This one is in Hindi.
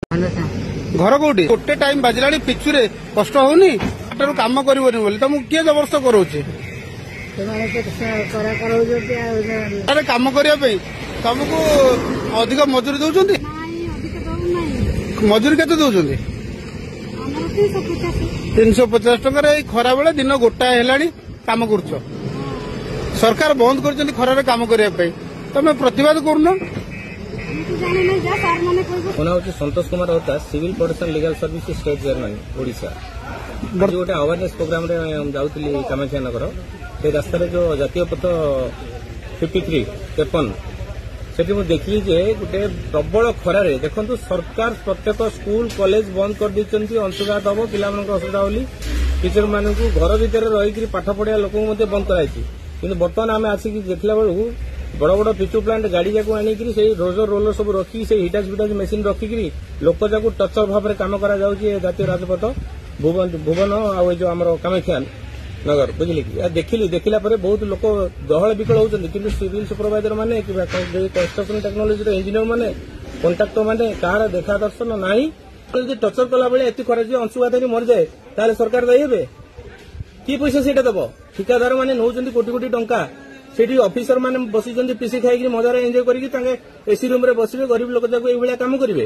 घर कौटी गोटे टाइम बाजिला पिचुरे कष्ट होनी काम करबनी बोली तुमको किए जबरदस्त कराऊे काम करने तुमको अधिक मजूरी दौरान मजूरी के दौरान 350 टकर खरा बेले दिन गोटाए है काम कर सरकार बंद कर खरार काम करने तुम प्रतिवाद करना मोना हूँ संतोष कुमार होता civil protection legal service state chairman Odisha गोटे अवेयरनेस प्रोग्राम जाऊली कामाख्या नगर से रास्तार जो जातीय पथ 53 सेठी मुझे देखली जे गोटे प्रबल खरारे देखु सरकार प्रत्येक स्कूल कॉलेज बंद कर देती अंशुघात हम पिला असुविधा होली टीचर मान घर भितर रही पाठ पढ़ा लोक बंद कराई कि बर्तमान आम आसिक देखला बेलू बड़ बड़ पिचु प्लांट गाड़ी जाक आनिकी से रोजर रोलर सब रखी से हिटाच फिटाच मेसीन रखिकी लोक जाक टचर भाव में कम कर जातीय राजपथ भुवन आ जो आम कामाख्या नगर बुझिले कि देखिली देखला बहुत लोक दहल विकल होती कि सिविल सुपरवाइजर मैंने कंस्ट्रक्शन टेक्नोलोजी इंजीनियर मैंने कंट्राक्टर मैंने कहार देखा दर्शन ना टचर कला बेले एत खरा अंशुघात मर जाए ताले सरकार दायी कि पैसा से दब ठिकादार मैंने नौ कोटी कोटी टंका सेठी ऑफिसर माने बसी पीसी खाई मजार एंजॉय करके एसी रूम रे बसबे गरीब लोक जाको एई काम करिवे।